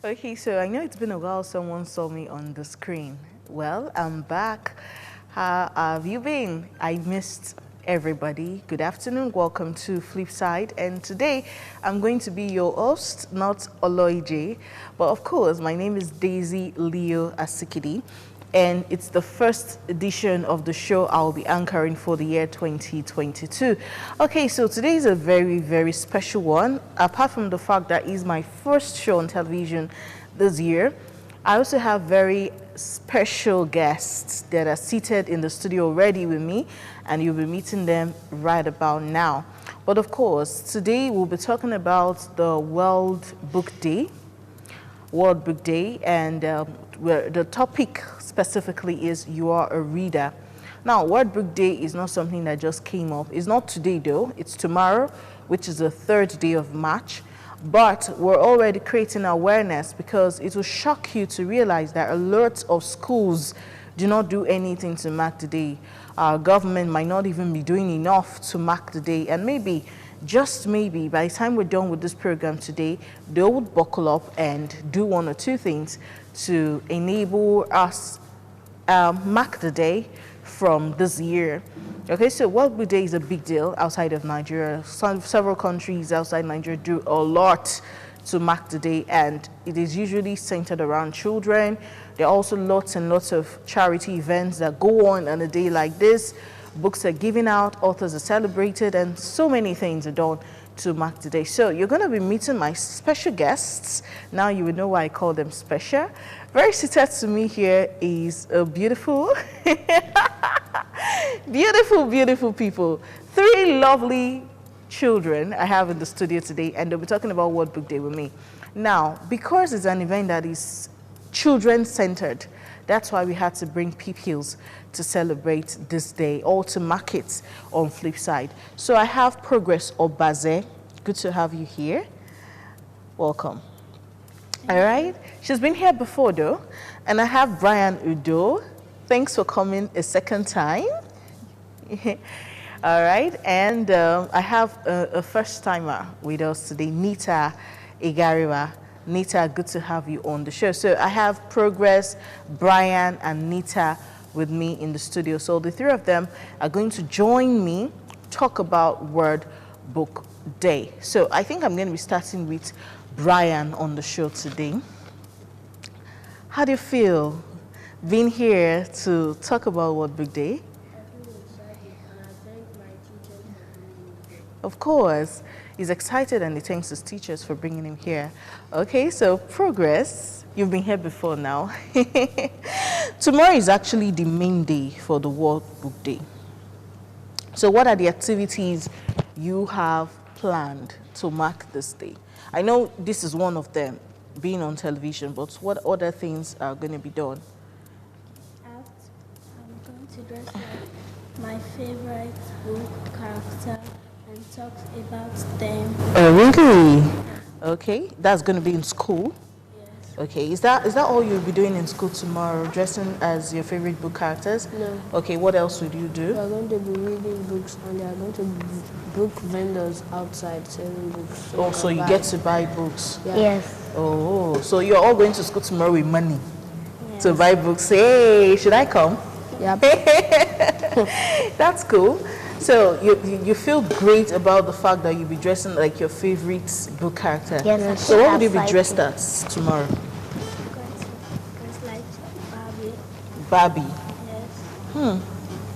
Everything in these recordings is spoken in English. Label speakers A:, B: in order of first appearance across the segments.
A: Okay, so I know it's been a while someone saw me on the screen. Well, I'm back. How have you been? I missed everybody. Good afternoon. Welcome to Flipside. And today I'm going to be your host, not Oloije. But of course, my name is Daisy Leo Asikidi. And it's the first edition of the show I'll be anchoring for the year 2022. Okay, so today is a very, very special one. Apart from the fact that it's my first show on television this year, I also have very special guests that are seated in the studio already with me, and you'll be meeting them right about now. But of course, today we'll be talking about the World Book Day, and where the topic specifically is you are a reader. Now, World Book Day is not something that just came up. It's not today though, it's tomorrow, which is the 3rd day of March. But we're already creating awareness because it will shock you to realize that a lot of schools do not do anything to mark the day. Our government might not even be doing enough to mark the day, and maybe, just maybe, by the time we're done with this program today, they would buckle up and do one or two things to enable us mark the day from this year. Okay, so World Book Day is a big deal outside of Nigeria. Several countries outside Nigeria do a lot to mark the day, and it is usually centered around children. There are also lots and lots of charity events that go on a day like this. Books are given out, authors are celebrated, and so many things are done to mark the day. So you're going to be meeting my special guests. Now you will know why I call them special. Very seated to me here is a beautiful, beautiful people. 3 lovely children I have in the studio today, and they'll be talking about World Book Day with me. Now, because it's an event that is children-centered, that's why we had to bring pupils to celebrate this day, or to mark it on Flipside. So I have Progress Obaze. Good to have you here. Welcome. All right. She's been here before though. And I have Brian Udo. Thanks for coming a second time. All right. And I have a first timer with us today, Nita Igariwa. Nita, good to have you on the show. So I have Progress, Brian, and Nita with me in the studio. So the 3 of them are going to join me, talk about World Book Day. So I think I'm going to be starting with Brian on the show today. How do you feel being here to talk about World Book Day?
B: I feel excited, and I thank my teachers for bringing me here.
A: Of course. He's excited and he thanks his teachers for bringing him here. Okay, so Progress, you've been here before now. Tomorrow is actually the main day for the World Book Day. So what are the activities you have planned to mark this day? I know this is one of them, being on television, but what other things are going to be done?
B: I'm going to dress like my favorite book character and talk about them.
A: Oh, really? Okay, that's going to be in school.
B: Yes.
A: Okay, is that all you'll be doing in school tomorrow, dressing as your favorite book characters?
B: No.
A: Okay, what else would you do?
B: We are going to be reading books, and they are going to be book vendors outside selling books.
A: Oh, so you get to buy books.
B: Yeah.
C: Yes.
A: Oh, so you're all going to school tomorrow with money
B: Yes.
A: to buy books. Hey, should I come?
B: Yep.
A: That's cool. So you feel great about the fact that you'll be dressing like your favorite book character.
C: Yes.
A: So what would you be dressed as tomorrow?
B: It's like Barbie.
A: Barbie.
B: Yes.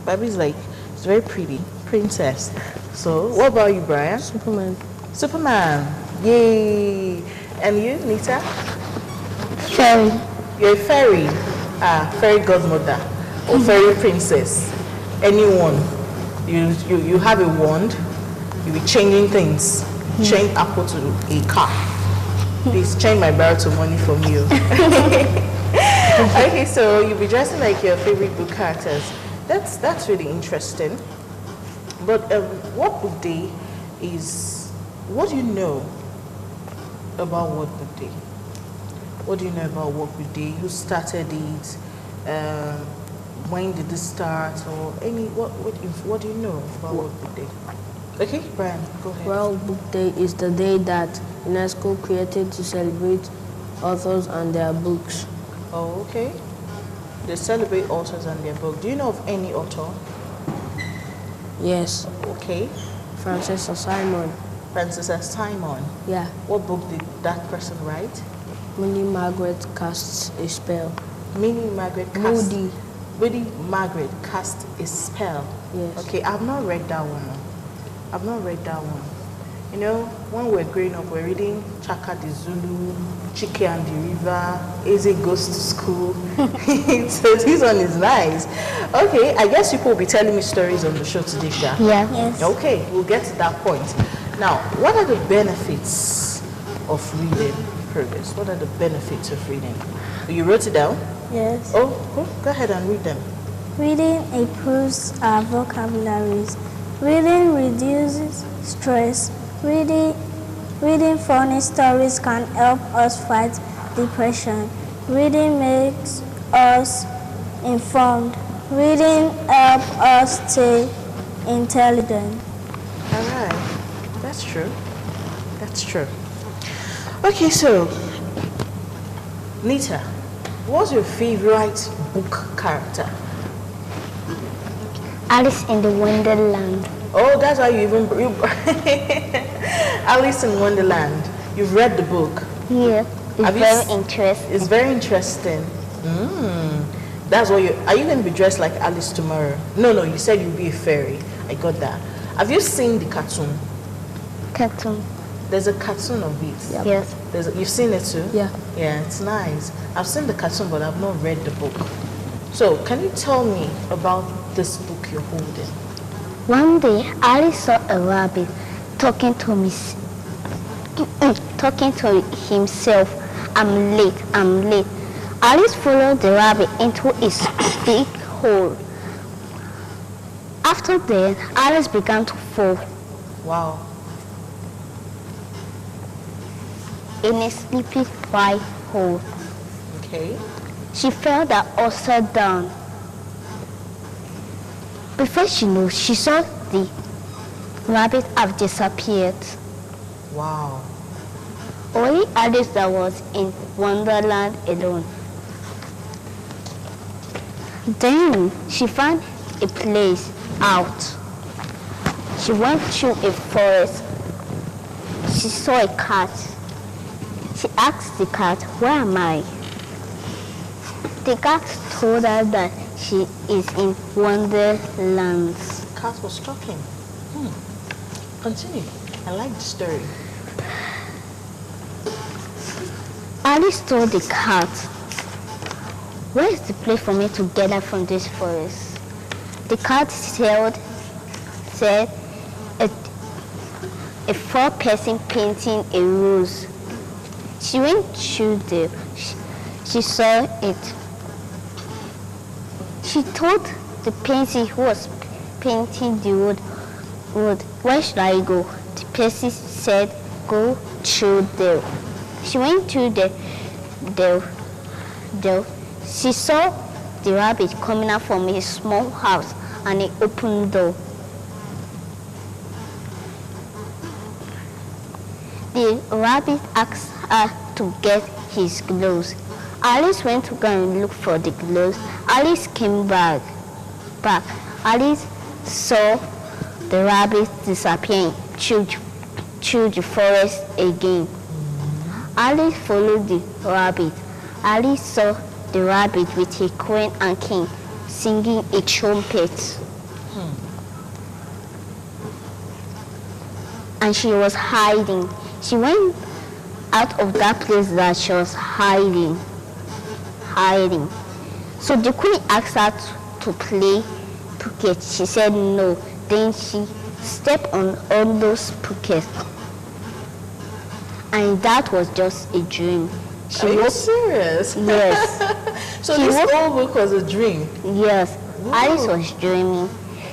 A: Barbie's like, it's very pretty. Princess. So what about you, Brian?
B: Superman.
A: Superman. Yay. And you, Nita?
C: Fairy.
A: You're a fairy. Fairy godmother or fairy princess. Anyone. You have a wand. You'll be changing things. Change apple to a car. Please change my barrel to money from you. Okay, so you'll be dressing like your favorite book characters. That's really interesting. But World Book Day is, what do you know about World Book Day? What do you know about World Book Day? Who started it? When did this start? Or what do you know about World Book Day? Okay, Brian, go ahead.
B: World Book Day is the day that UNESCO created to celebrate
D: authors and their books.
A: Oh, okay. They celebrate authors and their book. Do you know of any author?
D: Yes,
A: Okay.
D: Francis Simon.
A: Francis S. Simon.
D: Yeah,
A: What book did that person write?
D: Minnie Margaret casts a spell.
A: Minnie Margaret cast.
D: Moody.
A: Moody Margaret cast a spell.
D: Yes.
A: Okay, I've not read that one. I've not read that one. You know, when we were growing up, we were reading Chaka the Zulu, Chike and the River, Eze Goes to School. So this one is nice. Okay, I guess people will be telling me stories on the show today, Sha.
C: Yeah.
B: Yes.
A: Okay, we'll get to that point. Now, what are the benefits of reading, Progress? What are the benefits of reading? You wrote it down?
B: Yes.
A: Oh, go ahead and read them.
B: Reading improves our vocabularies. Reading reduces stress. Reading funny stories can help us fight depression. Reading makes us informed. Reading helps us stay intelligent.
A: All right, that's true. That's true. Okay, so, Nita, what's your favorite book character?
C: Alice in the Wonderland.
A: Oh, that's why you Alice in Wonderland. You've read the book.
C: Yeah, it's
A: Have you
C: very
A: s-
C: interesting.
A: It's very interesting. That's what are you going to be dressed like Alice tomorrow? No, you said you'll be a fairy. I got that. Have you seen the cartoon?
C: Cartoon.
A: There's a cartoon of it.
D: Yep.
C: Yes.
A: You've seen it too?
D: Yeah.
A: Yeah, it's nice. I've seen the cartoon, but I've not read the book. So, can you tell me about this book you're holding?
C: One day, Alice saw a rabbit talking to talking to himself. I'm late, I'm late. Alice followed the rabbit into a big hole. After that, Alice began to fall
A: Wow.
C: in a sleepy white hole.
A: Okay.
C: She fell down upside down. Before she knew, she saw the rabbit have disappeared.
A: Wow.
C: Only Alice that was in Wonderland alone. Then she found a place out. She went through a forest. She saw a cat. She asked the cat, "Where am I?" The cat told her that she is in Wonderland.
A: Cat was talking. Continue. I like the story.
C: Alice told the cat, "Where is the place for me to get out from this forest?" The cat said a four-person painting a rose. She went through there. She saw it. She told the painter who was painting the wood, "Where should I go?" The painter said, "Go through there." She went through there. She saw the rabbit coming out from a small house and an open door. The rabbit asked her to get his gloves. Alice went to go and look for the gloves. Alice came back. Alice saw the rabbit disappearing through the forest again. Alice followed the rabbit. Alice saw the rabbit with a queen and king singing a trumpet. And she was hiding. She went out of that place that she was hiding. So the queen asked her to play pocket. She said no. Then she stepped on all those pockets. And that was just a dream.
A: Are you serious?
C: Yes.
A: So
C: She
A: this
C: woke-
A: whole book was a dream.
C: Yes.
A: Whoa.
C: Alice was dreaming.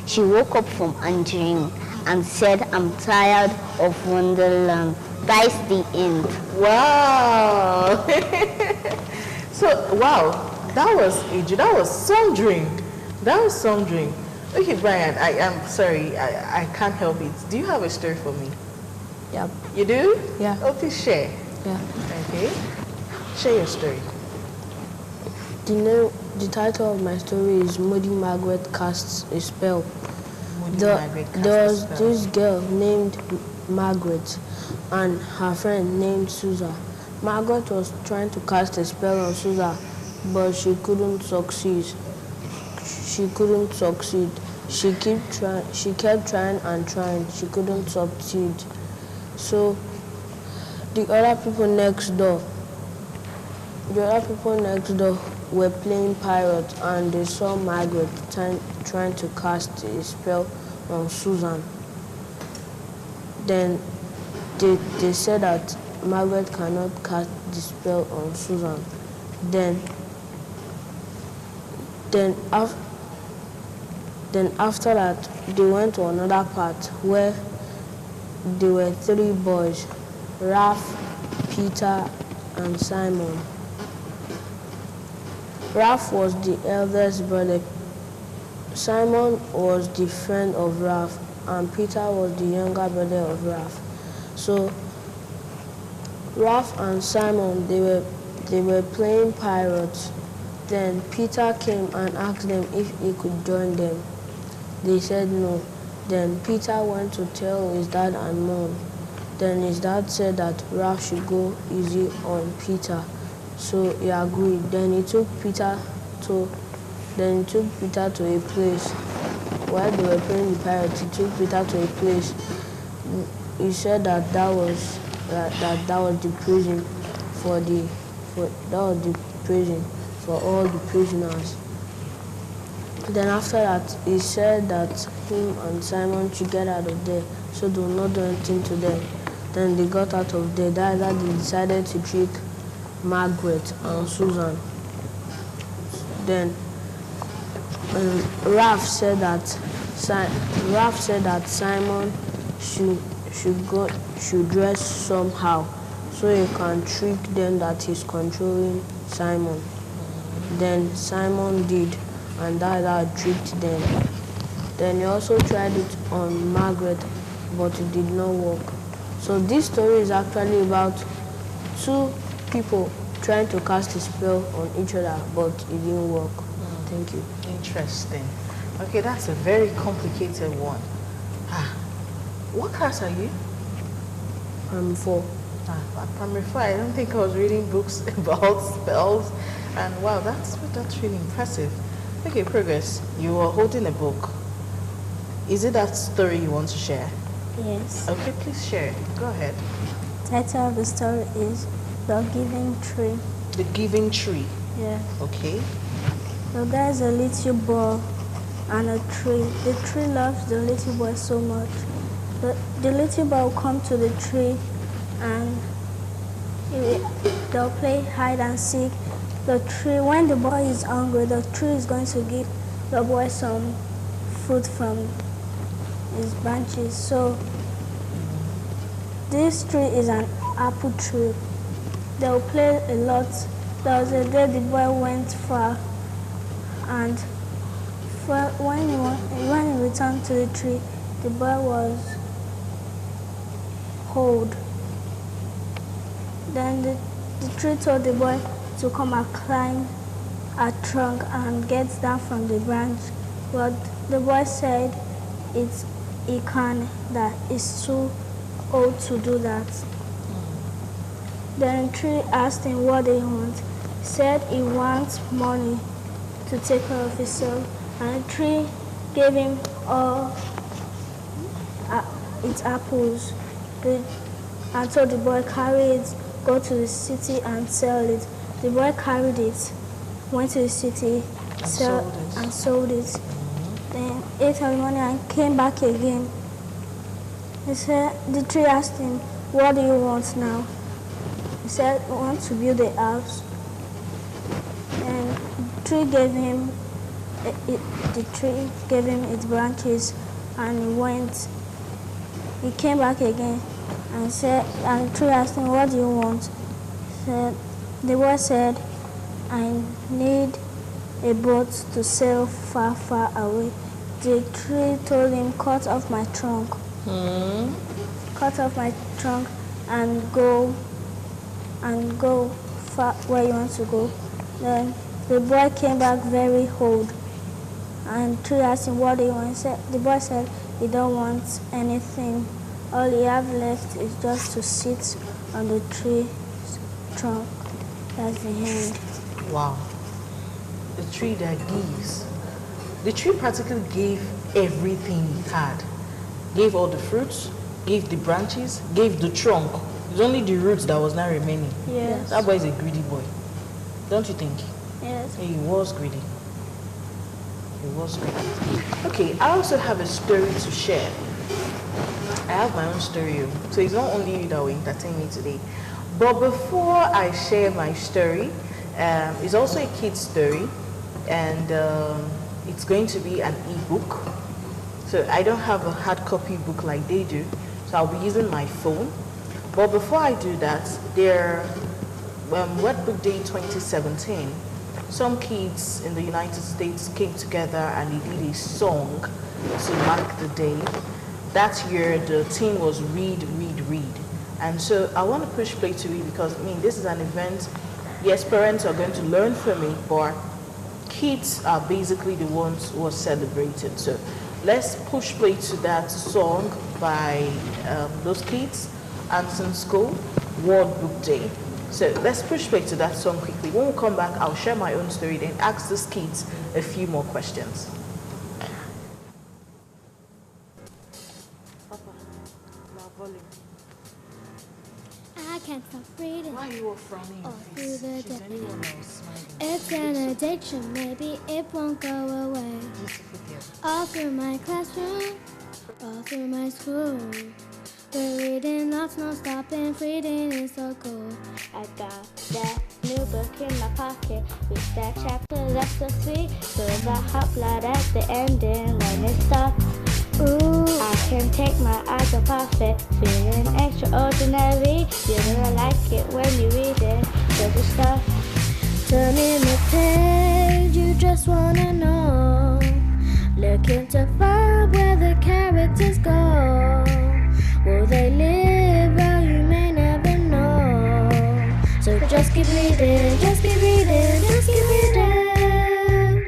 C: She woke up from a dream and said, "I'm tired of Wonderland." That's the end.
A: Wow. So, wow, that was some dream. That was some dream. Okay, Brian, I am sorry, I can't help it. Do you have a story for me?
D: Yep.
A: You do?
D: Yeah.
A: Okay, share.
D: Yeah.
A: Okay. Share your story.
D: The title of my story is Moody Margaret Casts a Spell. There was this girl named Margaret and her friend named Susan. Margaret was trying to cast a spell on Susan, but she couldn't succeed. She kept trying and trying. She couldn't succeed. So the other people next door were playing pirates, and they saw Margaret trying to cast a spell on Susan. Then they said that Margaret cannot cast the spell on Susan. Then after that, they went to another part where there were 3 boys, Ralph, Peter, and Simon. Ralph was the eldest brother. Simon was the friend of Ralph, and Peter was the younger brother of Ralph. So Ralph and Simon, they were playing pirates. Then Peter came and asked them if he could join them. They said no. Then Peter went to tell his dad and mom. Then his dad said that Ralph should go easy on Peter. So he agreed. Then he took Peter to a place. While they were playing the pirates, he took Peter to a place. He said that was the prison for all the prisoners. Then after that, he said that him and Simon should get out of there, so do not do anything to them. Then they got out of there. That they decided to trick Margaret and Susan. Then Ralph said that Simon should dress somehow so he can trick them that he's controlling Simon. Then Simon did, and that tricked them. Then he also tried it on Margaret, but it did not work. So this story is actually about 2 people trying to cast a spell on each other, but it didn't work. Thank you.
A: Interesting. Okay, that's a very complicated one. What class are you?
D: I'm 4.
A: At primary 4, I don't think I was reading books about spells. And wow, that's really impressive. Okay, Progress, you are holding a book. Is it that story you want to share?
B: Yes.
A: Okay, please share it. Go ahead.
B: Title of the story is The Giving Tree.
A: The Giving Tree.
B: Yeah.
A: Okay.
B: So there's a little boy and a tree. The tree loves the little boy so much. The little boy will come to the tree and they'll play hide and seek. The tree, when the boy is hungry, the tree is going to give the boy some fruit from his branches. So this tree is an apple tree. They'll play a lot. There was a day the boy went far, and when he returned to the tree, the boy was old. Then the tree told the boy to come and climb a trunk and get down from the branch. But the boy said he can't, that he's too old to do that. Then the tree asked him what he wants. He said he wants money to take care of himself. And the tree gave him all its apples and told the boy, carry it, go to the city and sell it. The boy carried it, went to the city, and sold it. Then ate all the money and came back again. He said, the tree asked him, what do you want now? He said, I want to build a house. And the tree gave him its branches, and he went. He came back again and the tree asked him, what do you want? The boy said, I need a boat to sail far, far away. The tree told him, cut off my trunk. Cut off my trunk and go far where you want to go. Then the boy came back very old. And tree asked him what he wanted. The boy said he don't want anything. All he have left is just to sit on the tree trunk. That's the end.
A: Wow. The tree that gives. The tree practically gave everything he had. Gave all the fruits, gave the branches, gave the trunk. It's only the roots that was not remaining.
B: Yes.
A: That boy is a greedy boy. Don't you think?
B: Yes.
A: He was greedy. He was greedy. Okay, I also have a story to share. I have my own story, so it's not only you that will entertain me today. But before I share my story, it's also a kid's story, and it's going to be an e-book. So I don't have a hard copy book like they do, so I'll be using my phone. But before I do that, Word Book Day 2017, some kids in the United States came together and they did a song to mark the day. That year, the theme was read, read, read. And so I want to push play to it because, this is an event. Yes, parents are going to learn from it, but kids are basically the ones who are celebrated. So let's push play to that song by those kids, Anson School, World Book Day. So let's push play to that song quickly. When we come back, I'll share my own story, then ask these kids a few more questions.
E: I can't stop reading.
A: Why are you all frowning your
E: All
A: face?
E: through the
A: She's
E: day.
A: anyone else smiling.
E: It's an addiction, maybe it won't go away.
A: Beautiful girl.
E: All through my classroom, all through my school. We're reading lots, no stopping, reading is so cool.
C: I got that new book in my pocket. Read that chapter that's so sweet. Feel the hot blood at the ending when it stops. Ooh, I can take my eyes off it. Feeling extraordinary. You don't like it when you read it. So just stop.
E: Turning the page, you just wanna know. Looking to find where the characters go. Will they live? Well, you may never know. So just keep reading, just keep reading, just keep reading.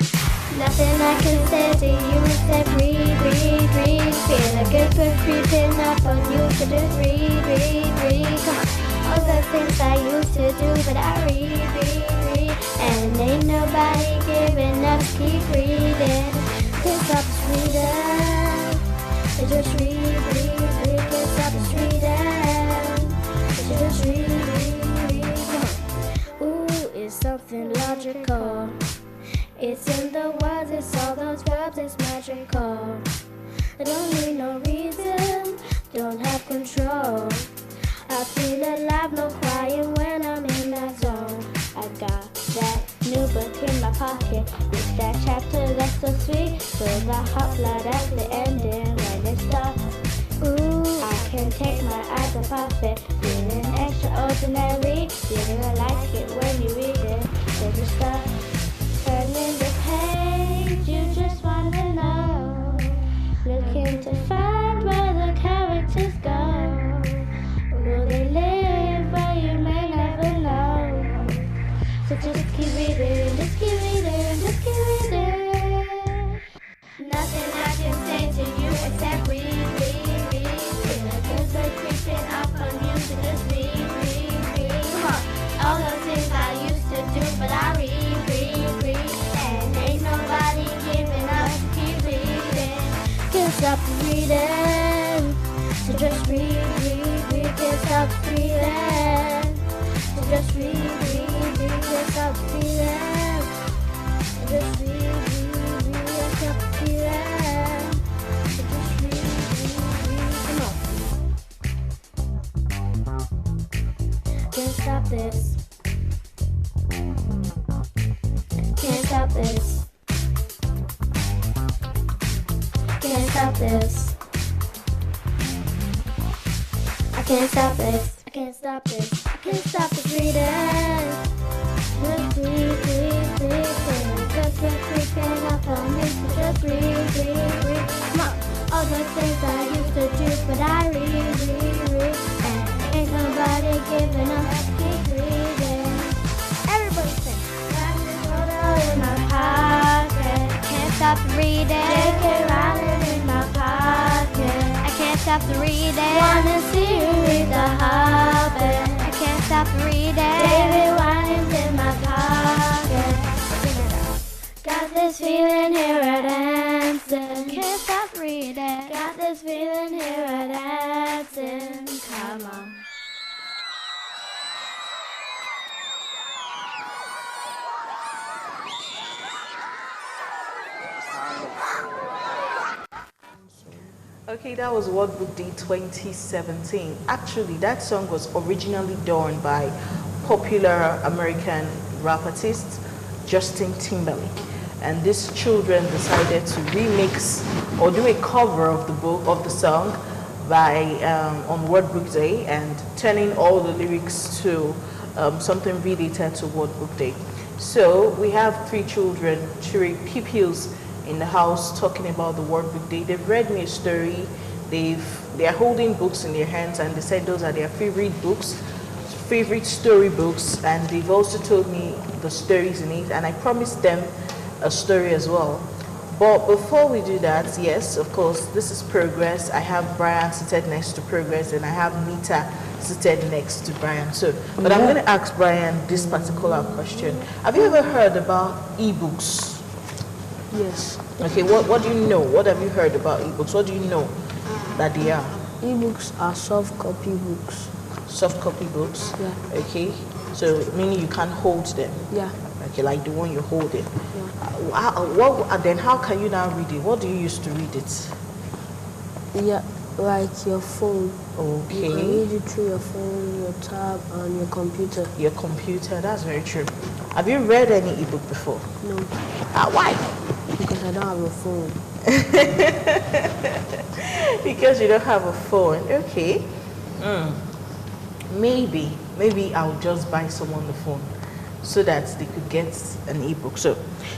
E: Nothing I can say to you except read, read, read. Feel a good book creeping up on you, so just read, read, read. Come on. All the things I used to do, but I read, read, read. And ain't nobody giving up, keep reading. Can't stop reading. Just read, read, read. Can't stop reading. Just read, read, read. Come on. Ooh, it's something logical. It's in the words, it's all those verbs, it's magical. I don't need no reason, don't have control. I feel alive, no crying when I'm in that zone.
C: I got that new book in my pocket. Read that chapter that's so sweet. Feel the hot blood at the ending when it stops. Ooh, I can take my eyes off it. Feeling extraordinary. You don't like it when you read it. So just stop. Turning the page, you just wanna know. Looking to find where the characters go. Will they live? Well, you may never know. So just keep reading, just keep reading, just keep reading. Nothing I can say to you except read, read, read. Feel a good bird creeping up on you, so just read, read, read. Come on, all those things I used to do, but I read, read, read. And ain't nobody giving up, keep reading.
E: Can't stop reading. So just read, read, read. Can't stop reading. So just read, read, read. Can't stop reading. So just read, read, read. Can't stop reading. So just read, read, read. Come on. Can't stop this. Can't stop this. Can't stop this. I can't stop this. I can't stop this. I can't stop this reading. Just read, read, read. Just creeping up on me. Just read, read, read. Come on. All those things I used to do, but I read, read, read. And ain't nobody giving up. Keep reading. read it.
B: J.K. Rowling in my pocket.
E: I can't stop to read it.
B: Wanna see you read The Hobbit.
E: I can't stop to read it.
B: David Wiley's in my pocket. Sing it out. Got this feeling here at Anson.
E: Can't stop reading.
B: Got this feeling here at Anson. Come on.
A: Okay, that was What Book Day 2017. Actually, that song was originally done by popular American rap artist Justin Timberlake. And these children decided to remix or do a cover of the song by on What Book Day and turning all the lyrics to something related to What Book Day. So we have three children, three pupils in the house talking about the Word Book Day. They've read me a story. They are holding books in their hands and they said those are their favorite books, favorite story books, and they've also told me the stories in it, and I promised them a story as well. But before we do that, yes, of course, this is Progress. I have Brian seated next to Progress and I have Nita seated next to Brian. So, but I'm going to ask Brian this particular question. Have you ever heard about ebooks?
D: Yes.
A: Okay, what do you know? What have you heard about ebooks? What do you know that they are?
D: E-books are soft copy books.
A: Soft copy books?
D: Yeah.
A: Okay, so meaning you can't hold them?
D: Yeah.
A: Okay, like the one you're holding.
D: Yeah.
A: Then how can you now read it? What do you use to read it?
D: Yeah, like your phone.
A: Okay.
D: You can read it through your phone, your tab, and your computer.
A: Your computer, that's very true. Have you read any ebook before?
D: No,
A: Why?
D: because I don't have a phone.
A: Because you don't have a phone. Okay. Maybe I'll just buy someone the phone so that they could get an ebook. So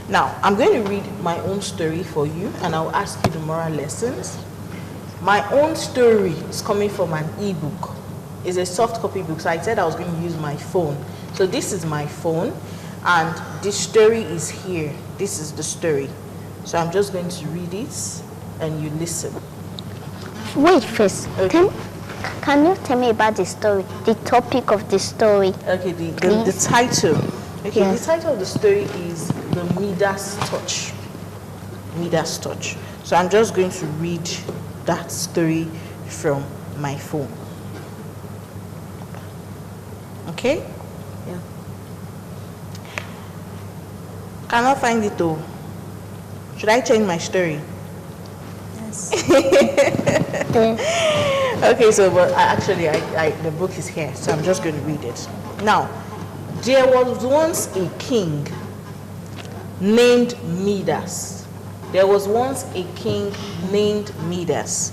A: now I'm going to read my own story for you and I'll ask you the moral lessons. My own story is coming from an ebook. It's a soft copy book. So I said I was going to use my phone. So this is my phone and this story is here. This is the story. So I'm just going to read it and you listen.
C: Wait first.
A: Okay.
C: Can you tell me about the story, the topic of the story?
A: Okay, the title. Okay,
C: Yes.
A: the title of the story is The Midas Touch. Midas Touch. So I'm just going to read that story from my phone. Okay?
D: Yeah.
A: Cannot find it though. Should I change my story?
B: Yes.
A: Okay, so but the book is here, so I'm just going to read it. Now, there was once a king named Midas. There was once a king named Midas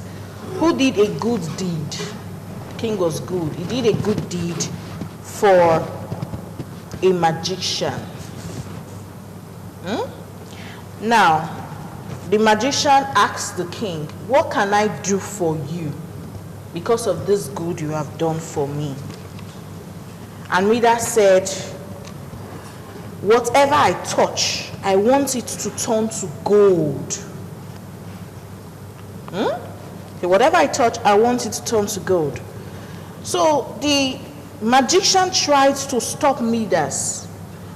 A: who did a good deed. King was good. He did a good deed for a magician. Now, the magician asked the king, "What can I do for you because of this good you have done for me?" And Midas said, "Whatever I touch, I want it to turn to gold." Okay, whatever I touch, I want it to turn to gold. So the magician tried to stop Midas,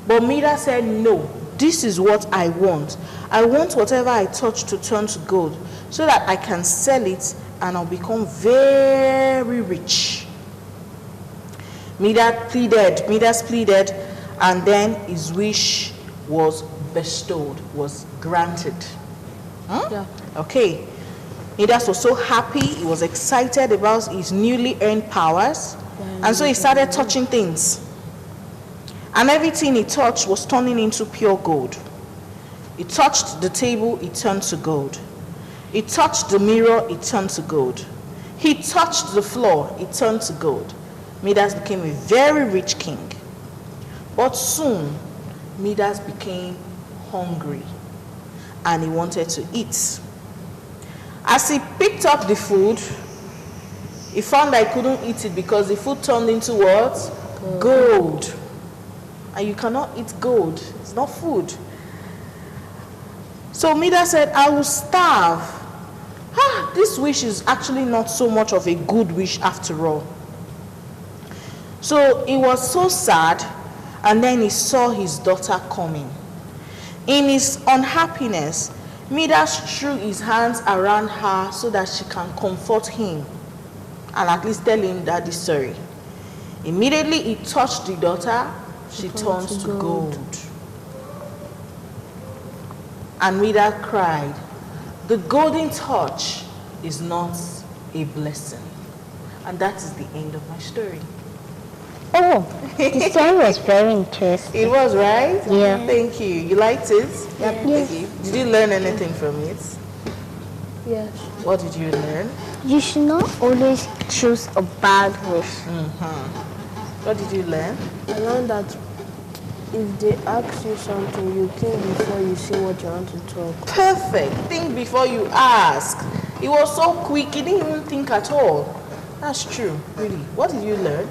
A: but Midas said, "No, this is what I want. I want whatever I touch to turn to gold so that I can sell it and I'll become very rich." Midas pleaded, and then his wish was bestowed, was granted.
D: Yeah.
A: Okay. Midas was so happy, he was excited about his newly earned powers, and so he started touching things. And everything he touched was turning into pure gold. He touched the table, it turned to gold. He touched the mirror, it turned to gold. He touched the floor, it turned to gold. Midas became a very rich king. But soon, Midas became hungry and he wanted to eat. As he picked up the food, he found that he couldn't eat it because the food turned into what? Gold. And you cannot eat gold. It's not food. So Mida said, I will starve. This wish is actually not so much of a good wish after all. So he was so sad, and then he saw his daughter coming. In his unhappiness, Midas threw his hands around her so that she can comfort him and at least tell him that the story. Immediately he touched the daughter, she turns to gold. And Midas cried, the golden touch is not a blessing. And that is the end of my story.
C: Oh, the story was very interesting.
A: It was, right?
C: Yeah.
A: Thank you. You liked it?
C: Yep.
A: Yes. Did you learn anything from it?
D: Yes.
A: What did you learn?
C: You should not always choose a bad wish.
A: What did you learn?
D: I learned that if they ask you something, you think before you say what you want to talk.
A: Perfect. Think before you ask. It was so quick, he didn't even think at all. That's true, really. What did you learn?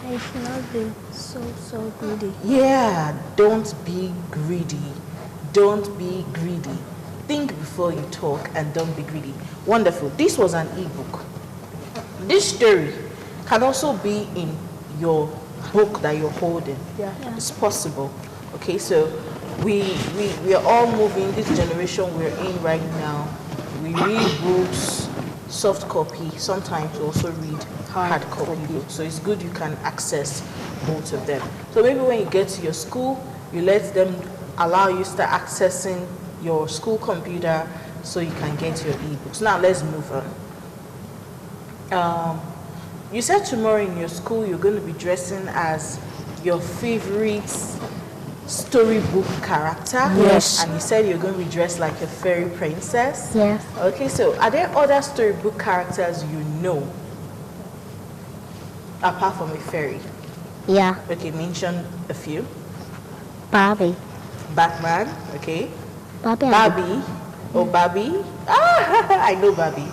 B: I should not be so greedy.
A: Yeah, don't be greedy. Don't be greedy. Think before you talk and don't be greedy. Wonderful. This was an ebook. This story can also be in your book that you're holding.
D: Yeah.
A: It's possible. Okay, so we are all moving, this generation we're in right now. We read books, soft copy, sometimes we also read hard copy books. So it's good you can access both of them. So maybe when you get to your school, you let them allow you start accessing your school computer so you can get your ebooks. Now let's move on. You said tomorrow in your school you're going to be dressing as your favorite storybook character.
C: Yes.
A: And you said you're going to be dressed like a fairy princess.
C: Yes.
A: Okay, so are there other storybook characters you know apart from a fairy?
C: Yeah.
A: Okay, mention a few.
C: Barbie.
A: Batman, okay.
C: Barbie.
A: Barbie. Oh, Barbie. I know Barbie.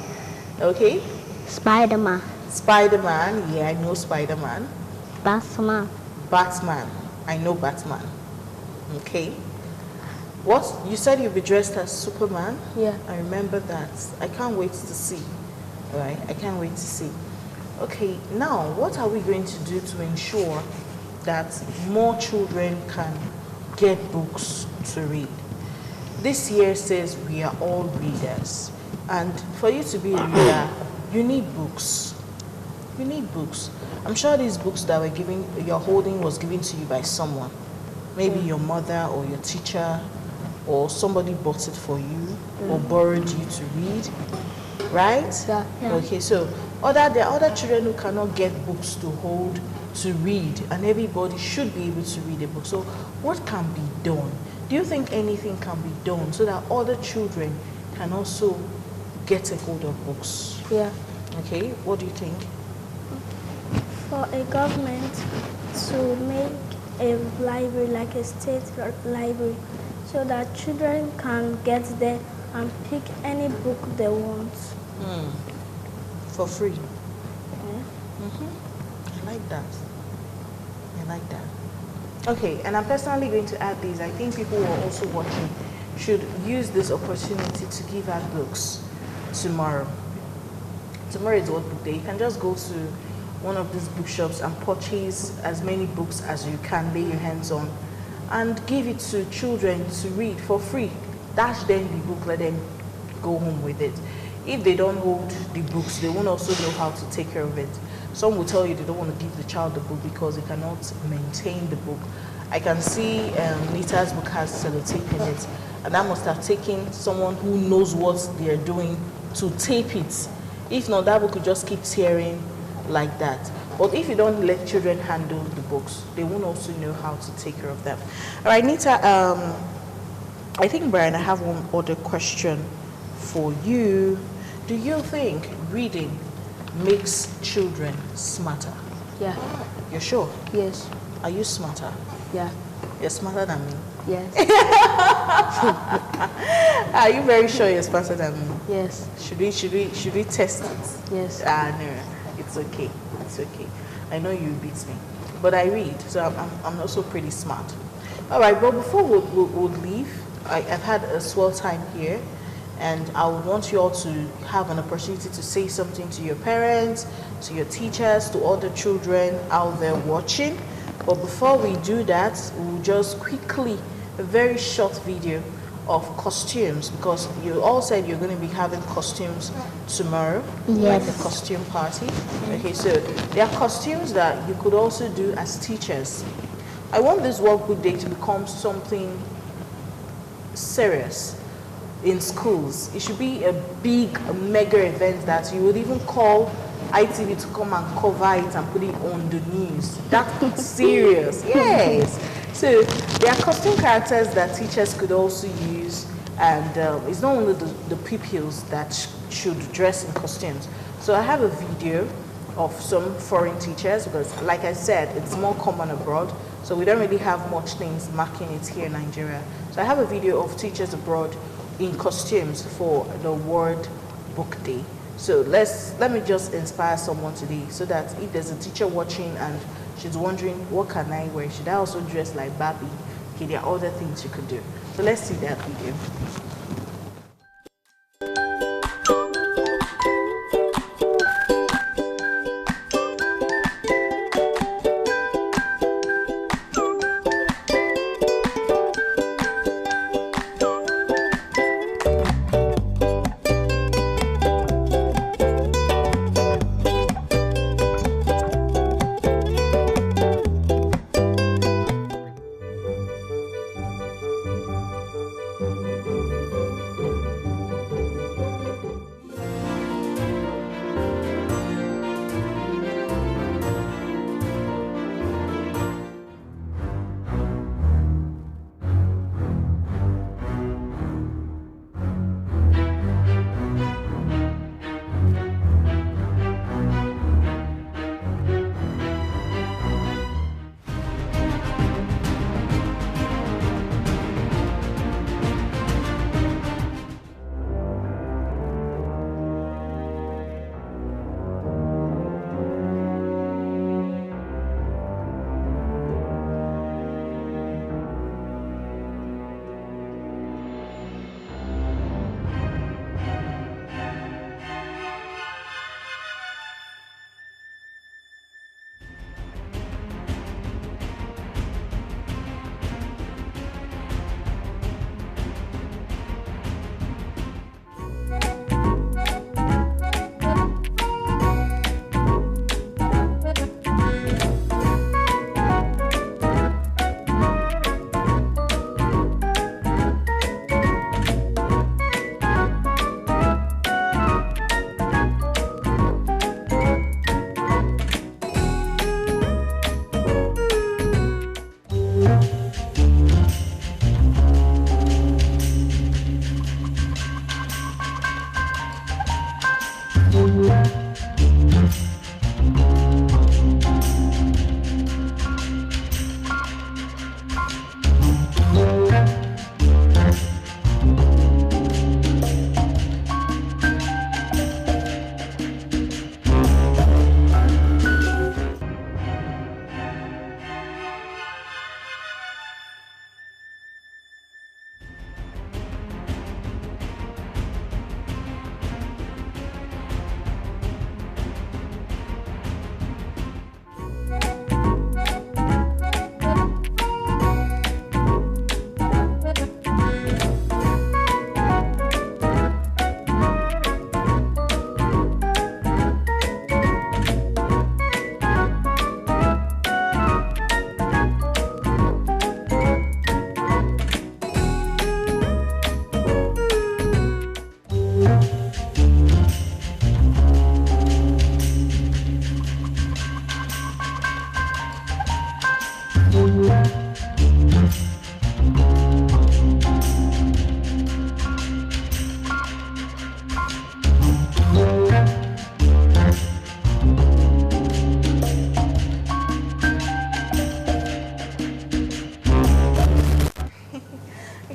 A: Okay.
C: Spider-Man.
A: Spider-Man. Yeah, I know Spider-Man.
C: Batman.
A: Batman. I know Batman. Okay. What? You said you'll be dressed as Superman?
D: Yeah.
A: I remember that. I can't wait to see. All right. I can't wait to see. Okay. Now, what are we going to do to ensure that more children can get books to read? This year says we are all readers. And for you to be a reader, you need books. You need books. I'm sure these books that you're holding was given to you by someone. Maybe your mother or your teacher, or somebody bought it for you or borrowed you to read, right?
D: Yeah.
A: Okay, so there are other children who cannot get books to hold, to read, and everybody should be able to read a book. So what can be done? Do you think anything can be done so that other children can also get a hold of books?
D: Yeah.
A: Okay, what do you think?
B: For a government to make a library, like a state library, so that children can get there and pick any book they want.
A: For free.
B: Yeah.
A: I like that. I like that. Okay, and I'm personally going to add this. I think people who are also watching should use this opportunity to give out books tomorrow. Tomorrow is what book day. You can just go to one of these bookshops and purchase as many books as you can lay your hands on and give it to children to read for free. Dash them the book, let them go home with it. If they don't hold the books, they won't also know how to take care of it. Some will tell you they don't want to give the child the book because they cannot maintain the book. I can see Nita's book has sellotape in it, and that must have taken someone who knows what they're doing to tape it. If not, that book could just keep tearing like that. But if you don't let children handle the books, they won't also know how to take care of them. All right, Nita, I think, Brian, I have one other question for you. Do you think reading makes children smarter?
D: Yeah.
A: You're sure?
D: Yes.
A: Are you smarter?
D: Yeah.
A: You're smarter than me.
D: Yes.
A: Are you very sure you're smarter than me?
D: Yes.
A: Should we test it?
D: Yes.
A: No, it's okay. It's okay. I know you beat me, but I read, so I'm also pretty smart. All right, but before we'll leave, I've had a swell time here, and I would want you all to have an opportunity to say something to your parents, to your teachers, to other children out there watching. But before we do that, we'll just quickly, a very short video of costumes, because you all said you're going to be having costumes tomorrow, like a costume party. Okay, so there are costumes that you could also do as teachers. I want this workbook day to become something serious in schools. It should be a big, a mega event that you would even call ITV to come and cover it and put it on the news. That's serious. Yes. So there are costume characters that teachers could also use, and it's not only the pupils that should dress in costumes. So I have a video of some foreign teachers, because like I said, it's more common abroad, so we don't really have much things marking it here in Nigeria. So I have a video of teachers abroad in costumes for the World Book Day. So let me just inspire someone today, so that if there's a teacher watching and she's wondering, what can I wear? Should I also dress like Barbie? Okay, there are other things you could do. So let's see that video.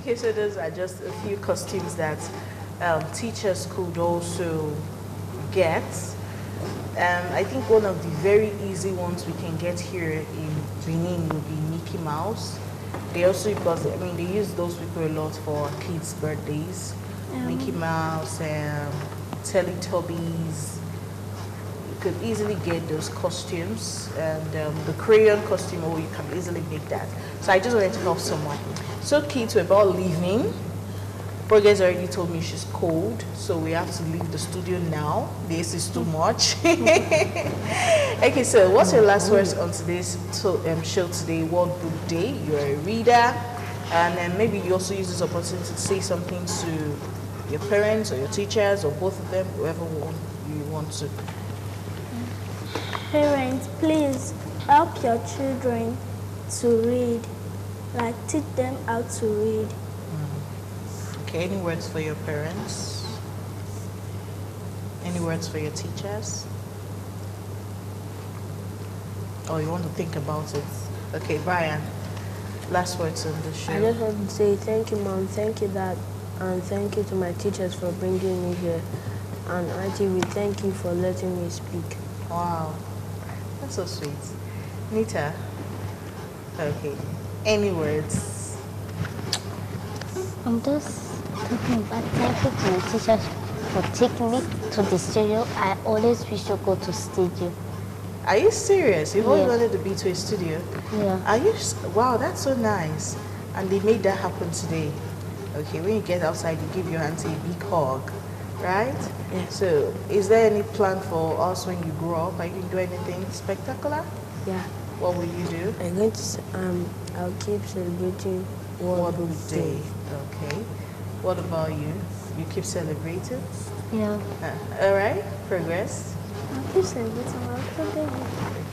A: Okay, so those are just a few costumes that teachers could also get. I think one of the very easy ones we can get here in Benin would be Mickey Mouse. They also, because I mean, they use those people a lot for kids' birthdays. Mickey Mouse, Teletubbies. You could easily get those costumes, and the crayon costume, or you can easily make that. So I just wanted to help someone. So kids, we're about leaving. Progress already told me she's cold, so we have to leave the studio now. This is too much. Okay, so what's your last words on today's show today, World Book Day? You're a reader, and then maybe you also use this opportunity to say something to your parents or your teachers or both of them, whoever you want to.
B: Parents, please help your children to read. Like, teach them how to read.
A: Okay, any words for your parents? Any words for your teachers? Oh, you want to think about it? Okay, Brian, last words on the show.
D: I just want to say thank you, Mom, thank you, Dad, and thank you to my teachers for bringing me here. And Auntie, we thank you for letting me speak.
A: Wow, that's so sweet. Nita, okay, any words?
C: I'm just talking about thank you to my teachers for taking me to the studio. I always wish to go to studio.
A: Are you serious? You've always
C: Yes.
A: wanted to be to a studio?
C: Yeah.
A: Are you? Wow, that's so nice. And they made that happen today. Okay, when you get outside, you give your auntie a big hug, right?
D: Yeah.
A: So, is there any plan for us when you grow up? Are you going to do anything spectacular?
D: Yeah.
A: What will you do?
D: I'm going to, I'll keep celebrating World Book Day.
A: Okay. What about you? You keep celebrating?
C: Yeah.
A: All right. Progress.
B: I'll keep celebrating my birthday.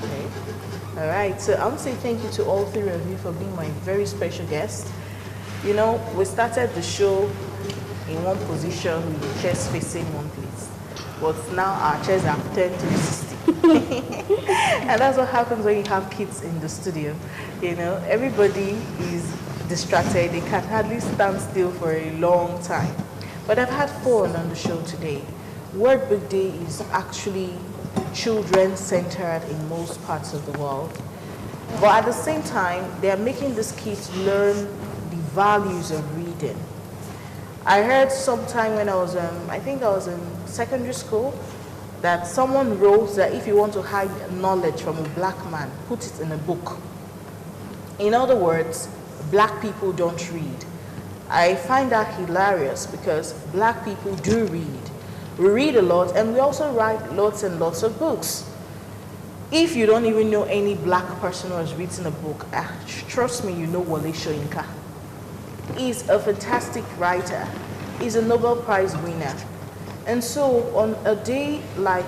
A: Okay. All right. So I want to say thank you to all three of you for being my very special guests. You know, we started the show in one position with the chairs facing one place, but now our chairs have turned 360. And that's what happens when you have kids in the studio. You know, everybody is distracted. They can hardly stand still for a long time. But I've had fun on the show today. World Book Day is actually children-centered in most parts of the world. But at the same time, they are making these kids learn the values of reading. I heard sometime when I was, I think I was in secondary school, that someone wrote that if you want to hide knowledge from a black man, put it in a book. In other words, black people don't read. I find that hilarious because black people do read. We read a lot and we also write lots and lots of books. If you don't even know any black person who has written a book, trust me, you know Wole Soyinka. He's a fantastic writer. He's a Nobel Prize winner. And so on a day like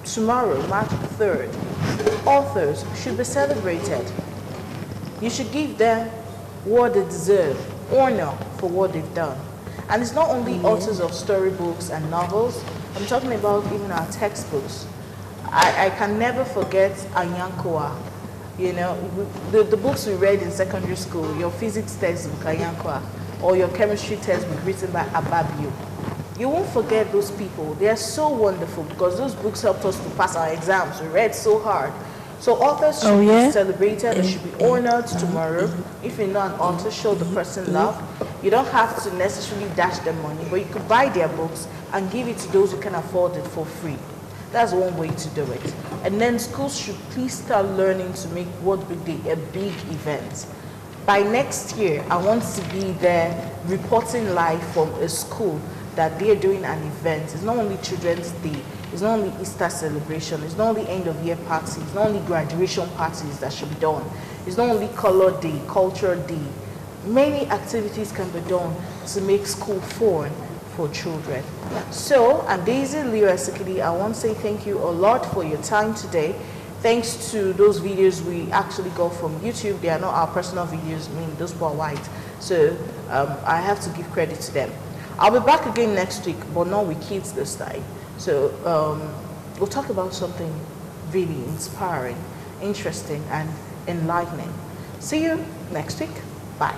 A: tomorrow, March 3rd, authors should be celebrated. You should give them what they deserve, honor for what they've done. And it's not only authors of storybooks and novels, I'm talking about even our textbooks. I can never forget Anyankwa. You know, the books we read in secondary school, your physics textbook, Anyankwa, or your chemistry textbook written by Ababio. You won't forget those people. They are so wonderful because those books helped us to pass our exams. We read so hard. So authors should be celebrated, they should be honored tomorrow. If you're not an author, show the person love. You don't have to necessarily dash them money, but you could buy their books and give it to those who can afford it for free. That's one way to do it. And then schools should please start learning to make World Book Day a big event. By next year, I want to be there reporting live from a school that they're doing an event. It's not only Children's Day, it's not only Easter celebration, it's not only end of year parties, it's not only graduation parties that should be done. It's not only color day, culture day. Many activities can be done to make school fun for children. So, I'm Daisy Lira Sikidi. I want to say thank you a lot for your time today. Thanks to those videos we actually got from YouTube. They are not our personal videos, I mean, those were white. So, I have to give credit to them. I'll be back again next week, but not with kids this time. So we'll talk about something really inspiring, interesting, and enlightening. See you next week. Bye.